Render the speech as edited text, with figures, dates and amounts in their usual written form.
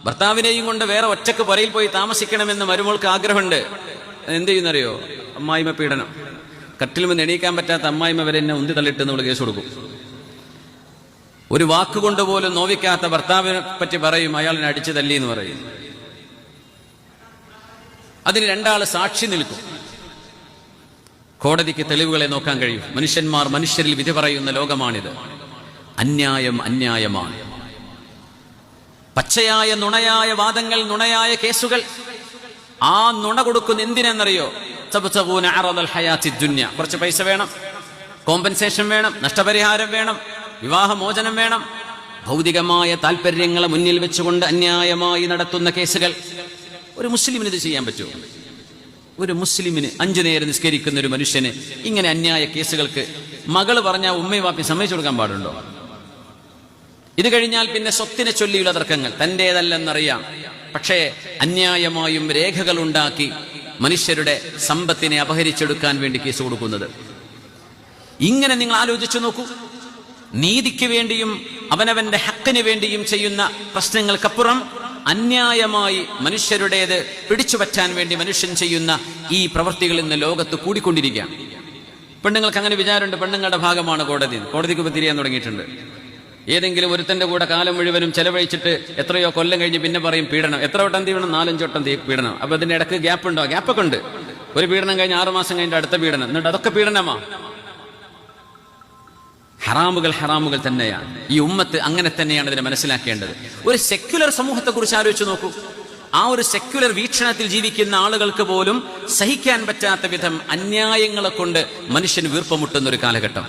ഭർത്താവിനെയും കൊണ്ട് വേറെ ഒറ്റക്ക് പുരയിൽ പോയി താമസിക്കണമെന്ന് മരുമോൾക്ക് ആഗ്രഹമുണ്ട്. എന്ത് ചെയ്യുന്നറിയോ? അമ്മായിമ്മ പീഡനം. കട്ടിൽ നിന്ന് എണീക്കാൻ പറ്റാത്ത അമ്മായിമ്മ വരെ എന്നെ ഉന്തി തള്ളിട്ട് നമ്മൾ കേസ് കൊടുക്കും. ഒരു വാക്കുകൊണ്ട് പോലും നോവിക്കാത്ത ഭർത്താവിനെ പറ്റി പറയും അയാളിനെ അടിച്ചു തല്ലി എന്ന് പറയും. അതിന് രണ്ടാള് സാക്ഷി നിൽക്കും. കോടതിക്ക് തെളിവുകളെ നോക്കാൻ കഴിയും. മനുഷ്യന്മാർ മനുഷ്യരിൽ വിധി പറയുന്ന ലോകമാണിത്. അന്യായം അന്യായമാണ്. പച്ചയായ നുണയായ വാദങ്ങൾ, നുണയായ കേസുകൾ. ആ നുണ കൊടുക്കുന്ന എന്തിനെന്നറിയോ? കുറച്ച് പൈസ വേണം, കോമ്പൻസേഷൻ വേണം, നഷ്ടപരിഹാരം വേണം, വിവാഹമോചനം വേണം. ഭൗതികമായ താല്പര്യങ്ങളെ മുന്നിൽ വെച്ചുകൊണ്ട് അന്യായമായി നടത്തുന്ന കേസുകൾ. ഒരു മുസ്ലിമിന് ഇത് ചെയ്യാൻ പറ്റുമോ? ഒരു മുസ്ലിമിന് 5 നേരം നിസ്കരിക്കുന്ന ഒരു മനുഷ്യന് ഇങ്ങനെ അന്യായ കേസുകൾക്ക് മകള് പറഞ്ഞാൽ ഉമ്മയും വാപ്പി സമ്മതിച്ചു കൊടുക്കാൻ പാടുണ്ടോ? ഇത് കഴിഞ്ഞാൽ പിന്നെ സ്വത്തിനെ ചൊല്ലിയുള്ള തർക്കങ്ങൾ. തന്റേതല്ലെന്നറിയാം, പക്ഷേ അന്യായമായും രേഖകൾ ഉണ്ടാക്കി മനുഷ്യരുടെ സമ്പത്തിനെ അപഹരിച്ചെടുക്കാൻ വേണ്ടി കേസ് കൊടുക്കുന്നത്. ഇങ്ങനെ നിങ്ങൾ ആലോചിച്ചു നോക്കൂ. നീതിക്ക് വേണ്ടിയും അവനവന്റെ ഹക്കിന് വേണ്ടിയും ചെയ്യുന്ന പ്രശ്നങ്ങൾക്കപ്പുറം അന്യായമായി മനുഷ്യരുടേത് പിടിച്ചുപറ്റാൻ വേണ്ടി മനുഷ്യൻ ചെയ്യുന്ന ഈ പ്രവൃത്തികൾ ഇന്ന് ലോകത്ത് കൂടിക്കൊണ്ടിരിക്കുകയാണ്. പെണ്ണുങ്ങൾക്ക് അങ്ങനെ വിചാരമുണ്ട്, പെണ്ണുങ്ങളുടെ ഭാഗമാണ് കോടതി. കോടതിക്ക് ഇപ്പം തിരിയാൻ തുടങ്ങിയിട്ടുണ്ട്. ഏതെങ്കിലും ഒരുത്തന്റെ കൂടെ കാലം മുഴുവനും ചെലവഴിച്ചിട്ട് എത്രയോ കൊല്ലം കഴിഞ്ഞ് പിന്നെ പറയും പീഡനം. എത്ര വട്ടം തീവണം? 4-5 വട്ടം പീഡനം. അപ്പൊ അതിന്റെ ഇടക്ക് ഗ്യാപ്പ് ഉണ്ടോ? ഗ്യാപ്പൊക്കെ ഉണ്ട്. ഒരു പീഡനം കഴിഞ്ഞ് 6 മാസം കഴിഞ്ഞിട്ട് അടുത്ത പീഡനം. എന്നിട്ട് അതൊക്കെ പീഡനമാ. ഹറാമുകൾ ഹറാമുകൾ തന്നെയാണ്. ഈ ഉമ്മത്ത് അങ്ങനെ തന്നെയാണ് ഇതിനെ മനസ്സിലാക്കേണ്ടത്. ഒരു സെക്യുലർ സമൂഹത്തെ കുറിച്ച് ആലോചിച്ച് നോക്കൂ. ആ ഒരു സെക്യുലർ വീക്ഷണത്തിൽ ജീവിക്കുന്ന ആളുകൾക്ക് പോലും സഹിക്കാൻ പറ്റാത്ത വിധം അന്യായങ്ങളെ കൊണ്ട് മനുഷ്യൻ വീർപ്പമുട്ടുന്ന ഒരു കാലഘട്ടം.